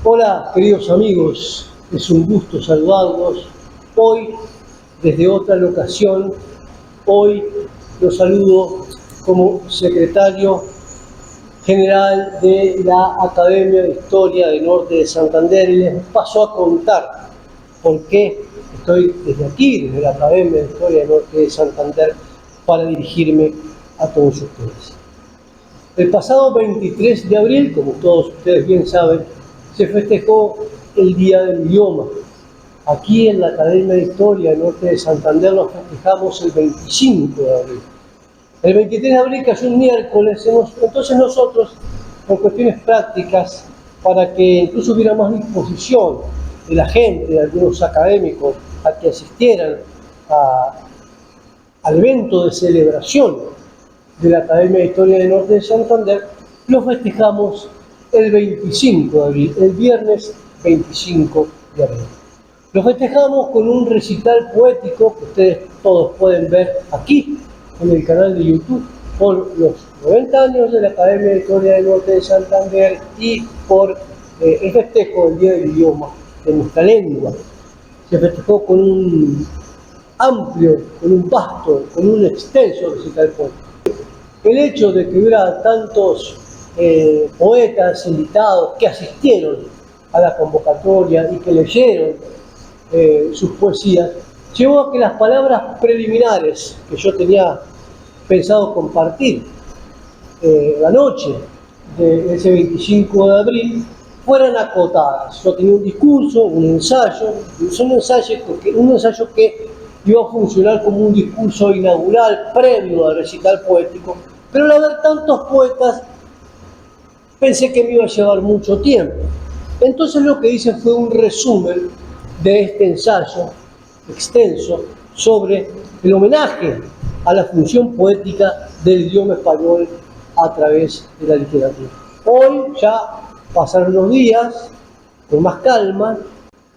Hola, queridos amigos, es un gusto saludarlos. Hoy, desde otra locación, hoy los saludo como secretario general de la Academia de Historia del Norte de Santander y les paso a contar por qué estoy desde aquí, desde la Academia de Historia del Norte de Santander, para dirigirme a todos ustedes. El pasado 23 de abril, como todos ustedes bien saben, se festejó el Día del Idioma. Aquí en la Academia de Historia del Norte de Santander lo festejamos el 25 de abril. El 23 de abril cayó un miércoles, entonces nosotros, por cuestiones prácticas, para que incluso hubiera más disposición de la gente, de algunos académicos, a que asistieran al evento de celebración de la Academia de Historia del Norte de Santander, lo festejamos el 25 de abril, el viernes 25 de abril. Lo festejamos con un recital poético que ustedes todos pueden ver aquí en el canal de YouTube por los 90 años de la Academia de Historia del Norte de Santander y por el festejo del Día del Idioma de nuestra lengua. Se festejó con un amplio, con un vasto, con un extenso recital poético. El hecho de que hubiera tantos poetas invitados que asistieron a la convocatoria y que leyeron sus poesías, llevó a que las palabras preliminares que yo tenía pensado compartir la noche de ese 25 de abril fueran acotadas. Yo tenía un discurso, un ensayo que iba a funcionar como un discurso inaugural previo al recital poético, pero al haber tantos poetas pensé que me iba a llevar mucho tiempo. Entonces lo que hice fue un resumen de este ensayo extenso sobre el homenaje a la función poética del idioma español a través de la literatura. Hoy ya pasaron los días con más calma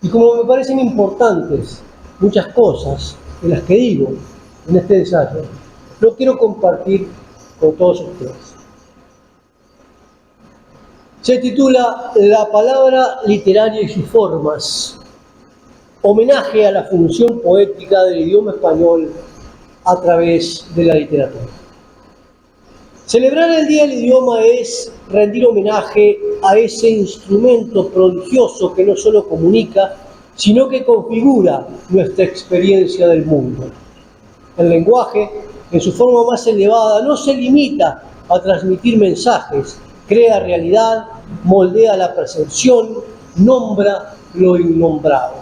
y como me parecen importantes muchas cosas de las que digo en este ensayo, lo quiero compartir con todos ustedes. Se titula La palabra literaria y sus formas, homenaje a la función poética del idioma español a través de la literatura. Celebrar el Día del Idioma es rendir homenaje a ese instrumento prodigioso que no solo comunica, sino que configura nuestra experiencia del mundo. El lenguaje, en su forma más elevada, no se limita a transmitir mensajes, crea realidad, moldea la percepción, nombra lo innombrado.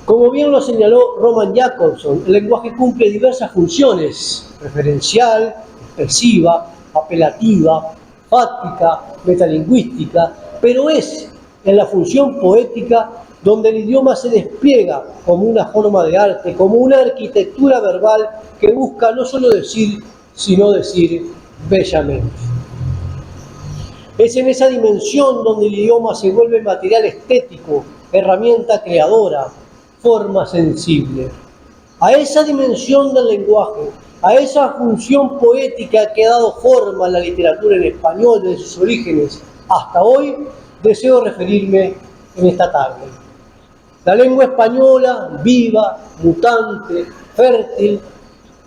Como bien lo señaló Roman Jakobson, el lenguaje cumple diversas funciones: referencial, expresiva, apelativa, fáctica, metalingüística, pero es en la función poética donde el idioma se despliega como una forma de arte, como una arquitectura verbal que busca no solo decir, sino decir bellamente. Es en esa dimensión donde el idioma se vuelve material estético, herramienta creadora, forma sensible. A esa dimensión del lenguaje, a esa función poética que ha dado forma a la literatura en español desde sus orígenes hasta hoy, deseo referirme en esta tarde. La lengua española, viva, mutante, fértil,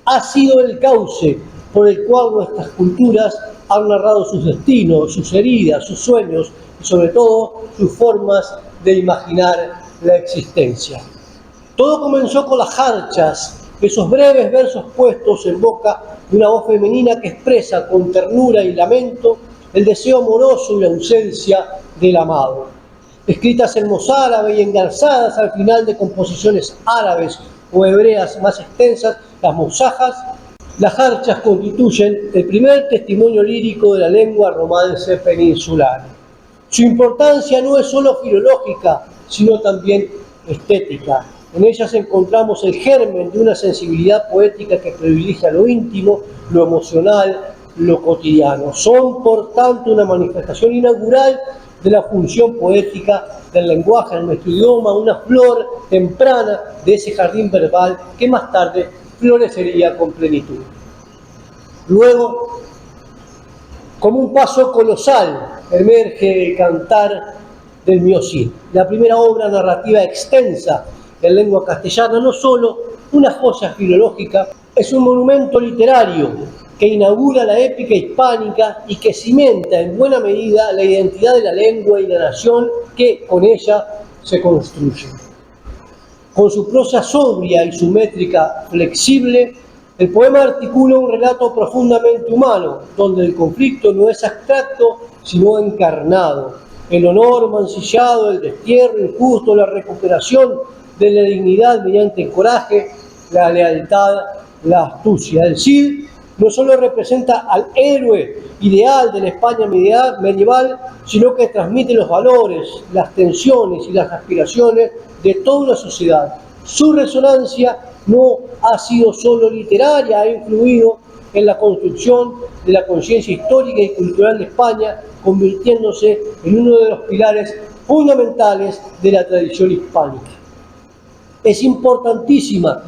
ha sido el cauce por el cual nuestras culturas han narrado sus destinos, sus heridas, sus sueños y sobre todo sus formas de imaginar la existencia. Todo comenzó con las jarchas, esos breves versos puestos en boca de una voz femenina que expresa con ternura y lamento el deseo amoroso y la ausencia del amado. Escritas en mozárabe y engarzadas al final de composiciones árabes o hebreas más extensas, las mozajas, las jarchas constituyen el primer testimonio lírico de la lengua romance peninsular. Su importancia no es solo filológica, sino también estética. En ellas encontramos el germen de una sensibilidad poética que privilegia lo íntimo, lo emocional, lo cotidiano. Son, por tanto, una manifestación inaugural de la función poética del lenguaje en nuestro idioma, una flor temprana de ese jardín verbal que más tarde florecería con plenitud. Luego, como un paso colosal, emerge el cantar del Mio Cid, la primera obra narrativa extensa en lengua castellana, no solo una joya filológica, es un monumento literario que inaugura la épica hispánica y que cimenta en buena medida la identidad de la lengua y la nación que con ella se construye. Con su prosa sobria y su métrica flexible, el poema articula un relato profundamente humano, donde el conflicto no es abstracto, sino encarnado. El honor mancillado, el destierro injusto, la recuperación de la dignidad mediante el coraje, la lealtad, la astucia. El Cid no solo representa al héroe ideal de la España medieval, sino que transmite los valores, las tensiones y las aspiraciones de toda una sociedad. Su resonancia no ha sido solo literaria, ha influido en la construcción de la conciencia histórica y cultural de España, convirtiéndose en uno de los pilares fundamentales de la tradición hispánica. Es importantísima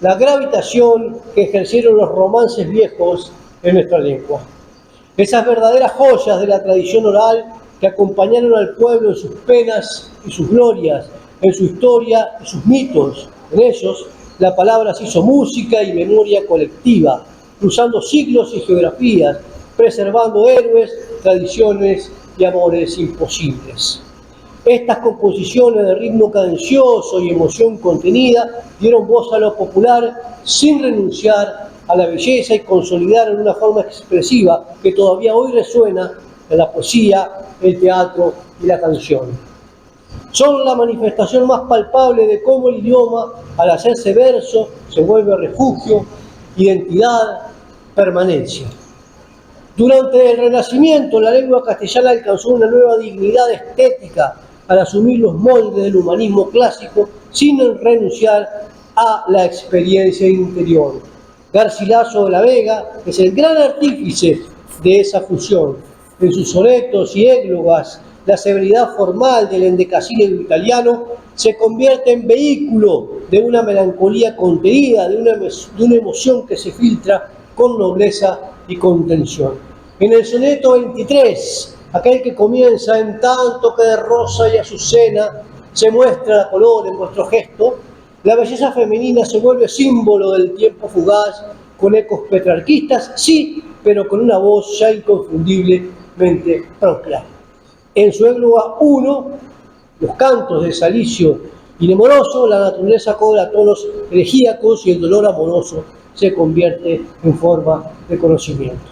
la gravitación que ejercieron los romances viejos en nuestra lengua. Esas verdaderas joyas de la tradición oral que acompañaron al pueblo en sus penas y sus glorias, en su historia y sus mitos. En ellos, la palabra se hizo música y memoria colectiva, cruzando siglos y geografías, preservando héroes, tradiciones y amores imposibles. Estas composiciones de ritmo cadencioso y emoción contenida dieron voz a lo popular sin renunciar a la belleza y consolidar en una forma expresiva que todavía hoy resuena en la poesía, el teatro y la canción. Son la manifestación más palpable de cómo el idioma, al hacerse verso, se vuelve refugio, identidad, permanencia. Durante el Renacimiento, la lengua castellana alcanzó una nueva dignidad estética al asumir los moldes del humanismo clásico sin renunciar a la experiencia interior. Garcilaso de la Vega es el gran artífice de esa fusión. En sus sonetos y églogas, la severidad formal del endecasílabo italiano se convierte en vehículo de una melancolía contenida, de una emoción que se filtra con nobleza y contención. En el soneto 23, aquel que comienza en tanto que de rosa y azucena se muestra a color en vuestro gesto, la belleza femenina se vuelve símbolo del tiempo fugaz, con ecos petrarquistas, sí, pero con una voz ya inconfundiblemente propia. En su égloga 1, los cantos de Salicio y de Moroso, la naturaleza cobra tonos elegíacos y el dolor amoroso se convierte en forma de conocimiento.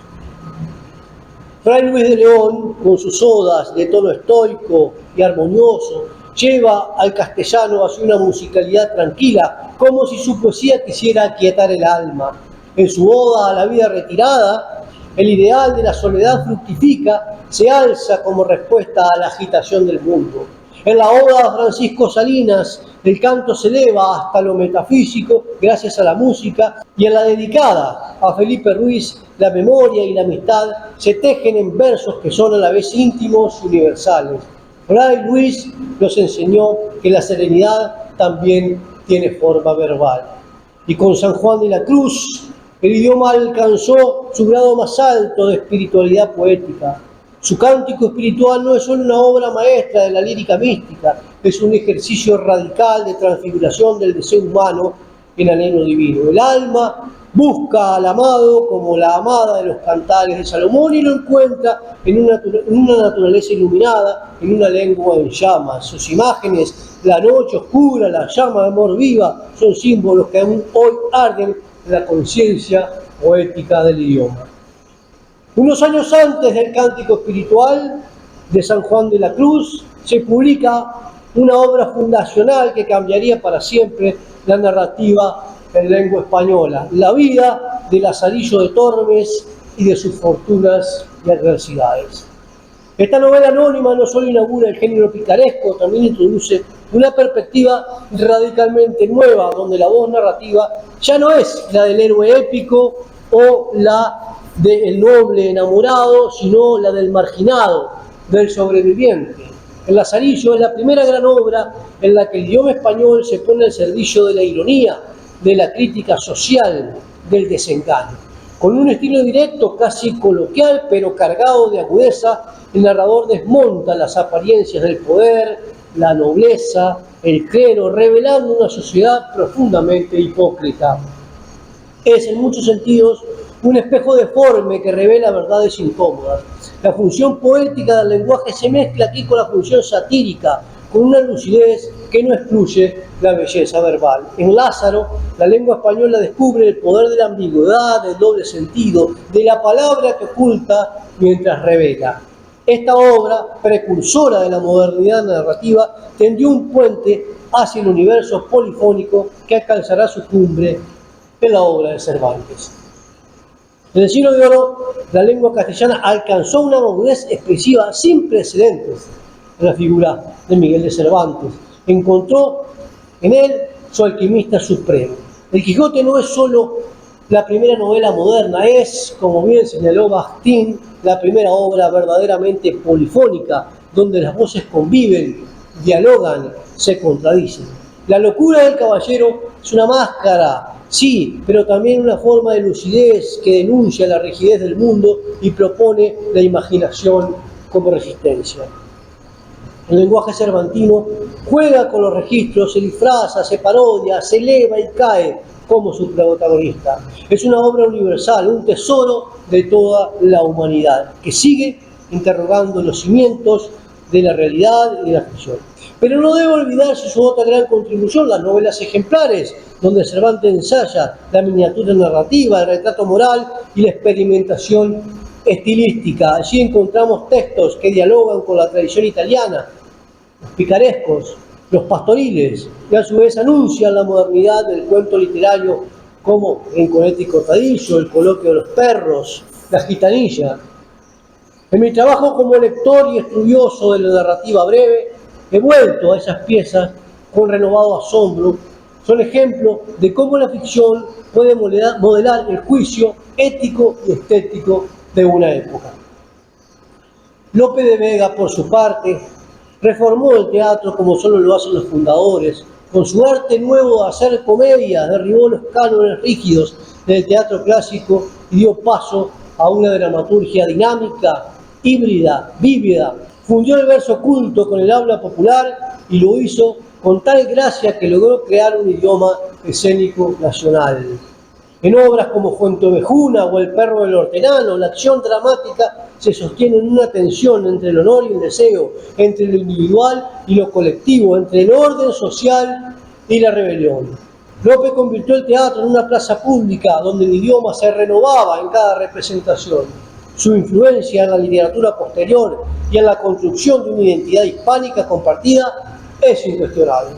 Fray Luis de León, con sus odas de tono estoico y armonioso, lleva al castellano hacia una musicalidad tranquila, como si su poesía quisiera aquietar el alma. En su oda a la vida retirada, el ideal de la soledad fructifica, se alza como respuesta a la agitación del mundo. En la oda a Francisco Salinas, el canto se eleva hasta lo metafísico gracias a la música, y en la dedicada a Felipe Ruiz, la memoria y la amistad se tejen en versos que son a la vez íntimos y universales. Fray Luis nos enseñó que la serenidad también tiene forma verbal. Y con San Juan de la Cruz, el idioma alcanzó su grado más alto de espiritualidad poética. Su cántico espiritual no es solo una obra maestra de la lírica mística, es un ejercicio radical de transfiguración del deseo humano en anhelo divino. El alma busca al amado como la amada de los cantares de Salomón y lo encuentra en una naturaleza iluminada, en una lengua en llamas. Sus imágenes, la noche oscura, la llama de amor viva, son símbolos que aún hoy arden en la conciencia poética del idioma. Unos años antes del cántico espiritual de San Juan de la Cruz, se publica una obra fundacional que cambiaría para siempre la narrativa en lengua española, la vida de Lazarillo de Tormes y de sus fortunas y adversidades. Esta novela anónima no solo inaugura el género picaresco, también introduce una perspectiva radicalmente nueva, donde la voz narrativa ya no es la del héroe épico o la del noble enamorado, sino la del marginado, del sobreviviente. El Lazarillo es la primera gran obra en la que el idioma español se pone al servicio de la ironía, de la crítica social, del desengaño. Con un estilo directo, casi coloquial, pero cargado de agudeza, el narrador desmonta las apariencias del poder, la nobleza, el clero, revelando una sociedad profundamente hipócrita. Es, en muchos sentidos, un espejo deforme que revela verdades incómodas. La función poética del lenguaje se mezcla aquí con la función satírica, con una lucidez que no excluye la belleza verbal. En Lázaro, la lengua española descubre el poder de la ambigüedad, del doble sentido, de la palabra que oculta mientras revela. Esta obra, precursora de la modernidad narrativa, tendió un puente hacia el universo polifónico que alcanzará su cumbre en la obra de Cervantes. En el siglo de oro, la lengua castellana alcanzó una madurez expresiva sin precedentes en la figura de Miguel de Cervantes. Encontró en él su alquimista supremo. El Quijote no es solo la primera novela moderna, es, como bien señaló Bakhtin, la primera obra verdaderamente polifónica, donde las voces conviven, dialogan, se contradicen. La locura del caballero es una máscara, sí, pero también una forma de lucidez que denuncia la rigidez del mundo y propone la imaginación como resistencia. El lenguaje cervantino juega con los registros, se disfraza, se parodia, se eleva y cae como su protagonista. Es una obra universal, un tesoro de toda la humanidad, que sigue interrogando los cimientos de la realidad y de la ficción. Pero no debe olvidarse su otra gran contribución, las novelas ejemplares, donde Cervantes ensaya la miniatura narrativa, el retrato moral y la experimentación estilística. Allí encontramos textos que dialogan con la tradición italiana, los picarescos, los pastoriles, y a su vez anuncian la modernidad del cuento literario como Rinconete y Cortadillo, El coloquio de los perros, La gitanilla. En mi trabajo como lector y estudioso de la narrativa breve, he vuelto a esas piezas con renovado asombro. Son ejemplos de cómo la ficción puede modelar el juicio ético y estético de una época. Lope de Vega, por su parte, reformó el teatro como solo lo hacen los fundadores. Con su arte nuevo de hacer comedia, derribó los cánones rígidos del teatro clásico y dio paso a una dramaturgia dinámica, híbrida, vívida. Fundió el verso culto con el habla popular y lo hizo con tal gracia que logró crear un idioma escénico nacional. En obras como Fuenteovejuna o El perro del hortelano, la acción dramática se sostiene en una tensión entre el honor y el deseo, entre lo individual y lo colectivo, entre el orden social y la rebelión. Lope convirtió el teatro en una plaza pública donde el idioma se renovaba en cada representación. Su influencia en la literatura posterior y en la construcción de una identidad hispánica compartida es incuestionable.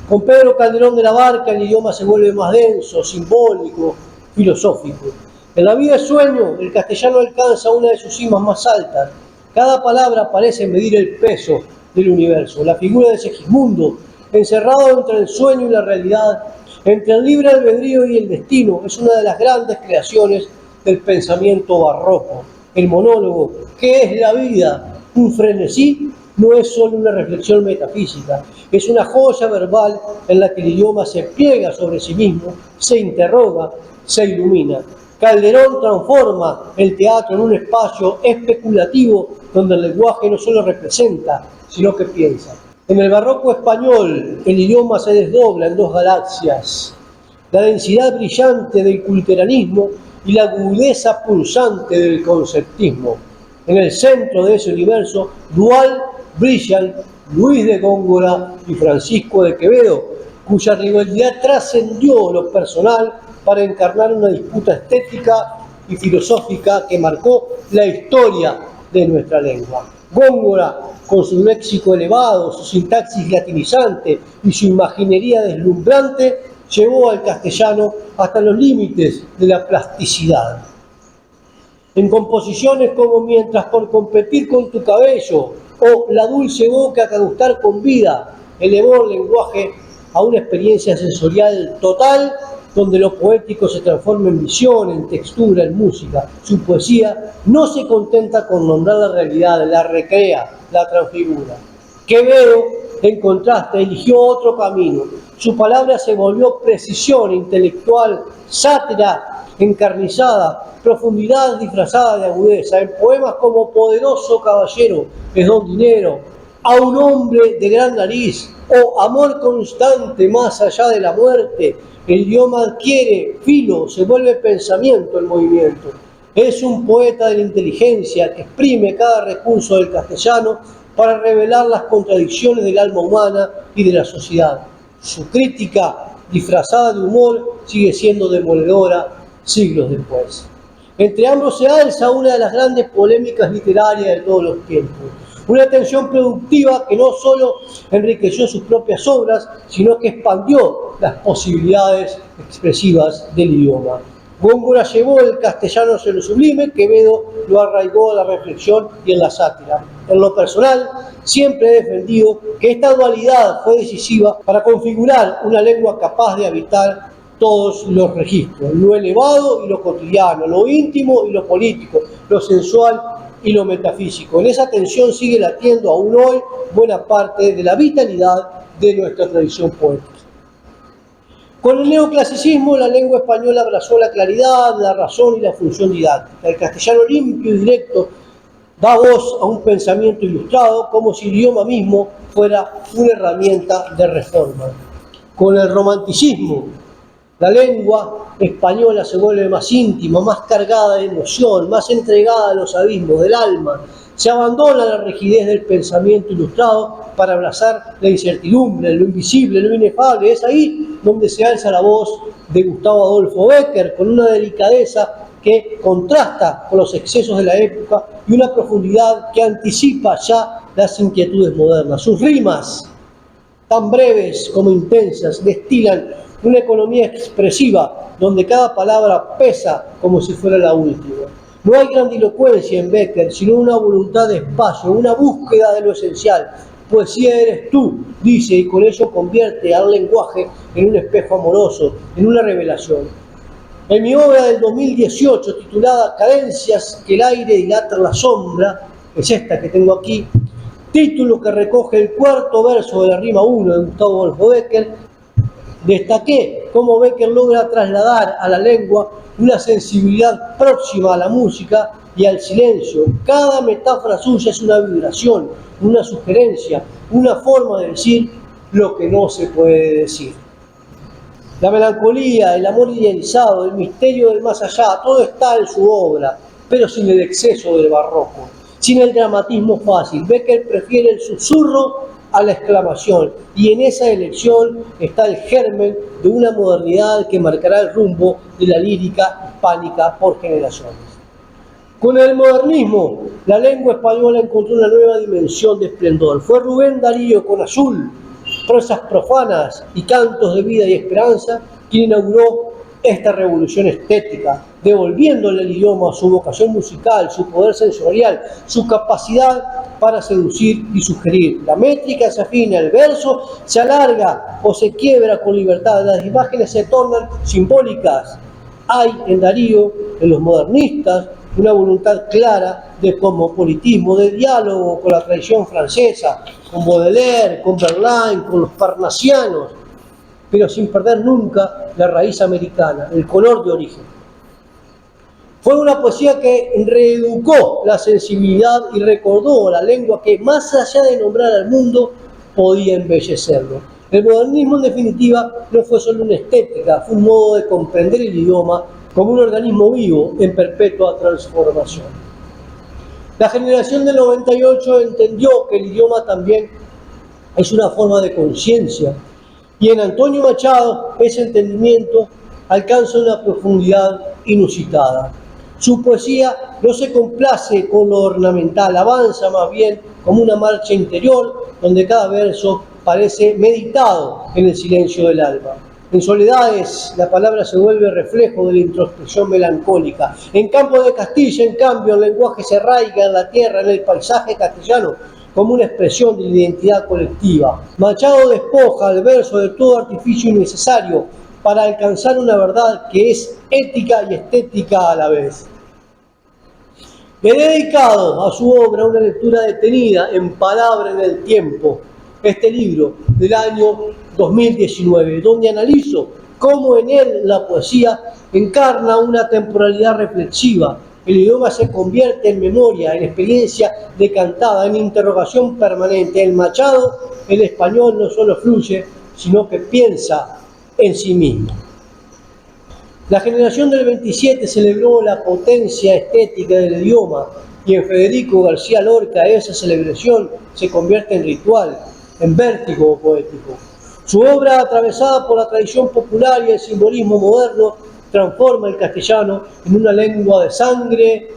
Con Pedro Calderón de la Barca el idioma se vuelve más denso, simbólico, filosófico. En La vida es sueño, el castellano alcanza una de sus cimas más altas. Cada palabra parece medir el peso del universo. La figura de Segismundo, encerrado entre el sueño y la realidad, entre el libre albedrío y el destino, es una de las grandes creaciones del pensamiento barroco. El monólogo, ¿qué es la vida? Un frenesí, no es solo una reflexión metafísica, es una joya verbal en la que el idioma se pliega sobre sí mismo, se interroga, se ilumina. Calderón transforma el teatro en un espacio especulativo donde el lenguaje no solo representa, sino que piensa. En el barroco español, el idioma se desdobla en dos galaxias: la densidad brillante del culteranismo y la agudeza pulsante del conceptismo. En el centro de ese universo dual brillan Luis de Góngora y Francisco de Quevedo, cuya rivalidad trascendió lo personal para encarnar una disputa estética y filosófica que marcó la historia de nuestra lengua. Góngora, con su léxico elevado, su sintaxis latinizante y su imaginería deslumbrante, llevó al castellano hasta los límites de la plasticidad. En composiciones como Mientras por competir con tu cabello o La dulce boca que a gustar convida, elevó el lenguaje a una experiencia sensorial total donde lo poético se transforma en visión, en textura, en música. Su poesía no se contenta con nombrar la realidad, la recrea, la transfigura. Quevedo, en contraste, eligió otro camino. Su palabra se volvió precisión intelectual, sátira encarnizada, profundidad disfrazada de agudeza. En poemas como Poderoso caballero es don dinero, A un hombre de gran nariz o Amor constante más allá de la muerte, el idioma adquiere filo, se vuelve pensamiento en movimiento. Es un poeta de la inteligencia que exprime cada recurso del castellano para revelar las contradicciones del alma humana y de la sociedad. Su crítica, disfrazada de humor, sigue siendo demoledora siglos después. Entre ambos se alza una de las grandes polémicas literarias de todos los tiempos. Una tensión productiva que no solo enriqueció sus propias obras, sino que expandió las posibilidades expresivas del idioma. Góngora llevó el castellano hacia lo sublime, Quevedo lo arraigó a la reflexión y en la sátira. En lo personal, siempre he defendido que esta dualidad fue decisiva para configurar una lengua capaz de habitar todos los registros, lo elevado y lo cotidiano, lo íntimo y lo político, lo sensual y lo metafísico. En esa tensión sigue latiendo aún hoy buena parte de la vitalidad de nuestra tradición poética. Con el neoclasicismo, la lengua española abrazó la claridad, la razón y la función didáctica. El castellano limpio y directo da voz a un pensamiento ilustrado, como si el idioma mismo fuera una herramienta de reforma. Con el romanticismo, la lengua española se vuelve más íntima, más cargada de emoción, más entregada a los abismos del alma. Se abandona la rigidez del pensamiento ilustrado para abrazar la incertidumbre, lo invisible, lo inefable. Es ahí donde se alza la voz de Gustavo Adolfo Bécquer con una delicadeza que contrasta con los excesos de la época y una profundidad que anticipa ya las inquietudes modernas. Sus rimas, tan breves como intensas, destilan una economía expresiva donde cada palabra pesa como si fuera la última. No hay grandilocuencia en Bécquer, sino una voluntad de espacio, una búsqueda de lo esencial. Poesía eres tú, dice, y con ello convierte al lenguaje en un espejo amoroso, en una revelación. En mi obra del 2018, titulada Cadencias que el aire dilata en la sombra, es esta que tengo aquí, título que recoge el cuarto verso de la rima 1 de Gustavo Adolfo Bécquer, destaqué cómo Bécquer logra trasladar a la lengua una sensibilidad próxima a la música y al silencio. Cada metáfora suya es una vibración, una sugerencia, una forma de decir lo que no se puede decir. La melancolía, el amor idealizado, el misterio del más allá, todo está en su obra, pero sin el exceso del barroco, sin el dramatismo fácil. Bécquer prefiere el susurro a la exclamación, y en esa elección está el germen de una modernidad que marcará el rumbo de la lírica hispánica por generaciones. Con el modernismo, la lengua española encontró una nueva dimensión de esplendor. Fue Rubén Darío con Azul, prosas profanas y cantos de vida y esperanza quien inauguró esta revolución estética, devolviéndole al idioma su vocación musical, su poder sensorial, su capacidad para seducir y sugerir. La métrica se afina, el verso se alarga o se quiebra con libertad, las imágenes se tornan simbólicas. Hay en Darío, en los modernistas, una voluntad clara de cosmopolitismo, de diálogo con la tradición francesa, con Baudelaire, con Verlaine, con los parnasianos, pero sin perder nunca la raíz americana, el color de origen. Fue una poesía que reeducó la sensibilidad y recordó la lengua que, más allá de nombrar al mundo, podía embellecerlo. El modernismo, en definitiva, no fue solo una estética, fue un modo de comprender el idioma como un organismo vivo en perpetua transformación. La generación del 98 entendió que el idioma también es una forma de conciencia, y en Antonio Machado ese entendimiento alcanza una profundidad inusitada. Su poesía no se complace con lo ornamental, avanza más bien como una marcha interior donde cada verso parece meditado en el silencio del alma. En Soledades, la palabra se vuelve reflejo de la introspección melancólica. En Campo de Castilla, en cambio, el lenguaje se arraiga en la tierra, en el paisaje castellano, como una expresión de la identidad colectiva. Machado despoja al verso de todo artificio innecesario para alcanzar una verdad que es ética y estética a la vez. He dedicado a su obra una lectura detenida en Palabra en el Tiempo, este libro del año 2019, donde analizo cómo en él la poesía encarna una temporalidad reflexiva. El idioma se convierte en memoria, en experiencia decantada, en interrogación permanente. En Machado, el español no solo fluye, sino que piensa en sí mismo. La generación del 27 celebró la potencia estética del idioma y en Federico García Lorca esa celebración se convierte en ritual, en vértigo poético. Su obra, atravesada por la tradición popular y el simbolismo moderno, transforma el castellano en una lengua de sangre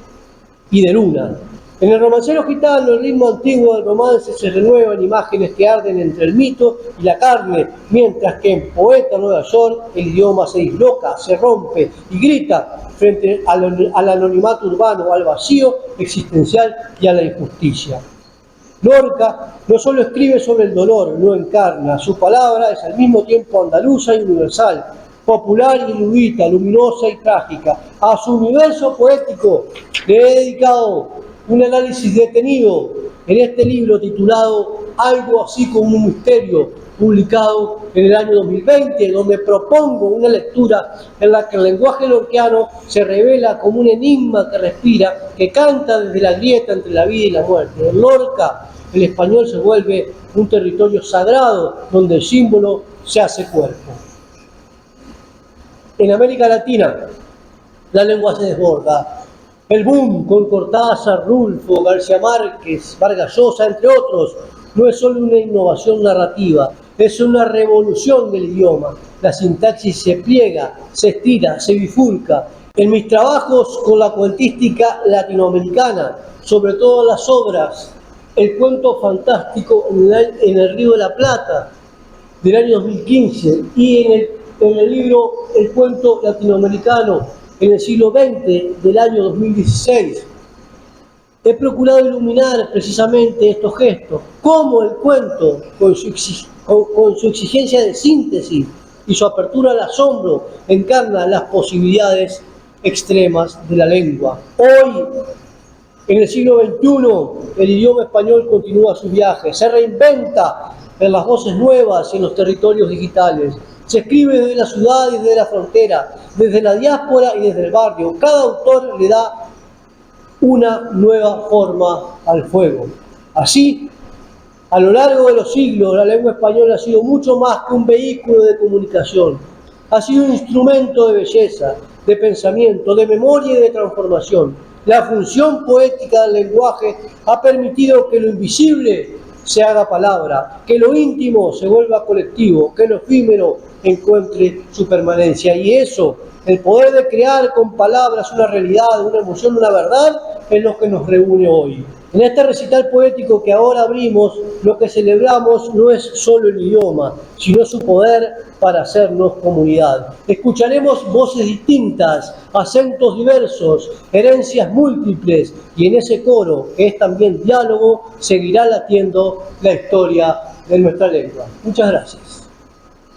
y de luna. En el romancero gitano, el ritmo antiguo del romance se renueva en imágenes que arden entre el mito y la carne, mientras que en Poeta Nueva York el idioma se disloca, se rompe y grita frente al anonimato urbano, al vacío existencial y a la injusticia. Lorca no solo escribe sobre el dolor, lo encarna. Su palabra es al mismo tiempo andaluza y universal, popular y erudita, luminosa y trágica. A su universo poético le he dedicado un análisis detenido en este libro titulado Algo así como un misterio, publicado en el año 2020, donde propongo una lectura en la que el lenguaje lorquiano se revela como un enigma que respira, que canta desde la grieta entre la vida y la muerte. En Lorca, el español se vuelve un territorio sagrado donde el símbolo se hace cuerpo. En América Latina, la lengua se desborda. El boom con Cortázar, Rulfo, García Márquez, Vargas Llosa, entre otros, no es solo una innovación narrativa, es una revolución del idioma. La sintaxis se pliega, se estira, se bifurca. En mis trabajos con la cuentística latinoamericana, sobre todo las obras, El cuento fantástico en el Río de la Plata, del año 2015, y en el libro El cuento latinoamericano en el siglo XX, del año 2016, he procurado iluminar precisamente estos gestos, cómo el cuento, con su exigencia de síntesis y su apertura al asombro, encarna las posibilidades extremas de la lengua. Hoy, en el siglo XXI, el idioma español continúa su viaje, se reinventa en las voces nuevas y en los territorios digitales. Se escribe desde la ciudad y desde la frontera, desde la diáspora y desde el barrio. Cada autor le da una nueva forma al fuego. Así, a lo largo de los siglos, la lengua española ha sido mucho más que un vehículo de comunicación. Ha sido un instrumento de belleza, de pensamiento, de memoria y de transformación. La función poética del lenguaje ha permitido que lo invisible se haga palabra, que lo íntimo se vuelva colectivo, que lo efímero encuentre su permanencia. Y eso, el poder de crear con palabras una realidad, una emoción, una verdad, es lo que nos reúne hoy. En este recital poético que ahora abrimos, lo que celebramos no es solo el idioma, sino su poder para hacernos comunidad. Escucharemos voces distintas, acentos diversos, herencias múltiples, y en ese coro, que es también diálogo, seguirá latiendo la historia de nuestra lengua. Muchas gracias.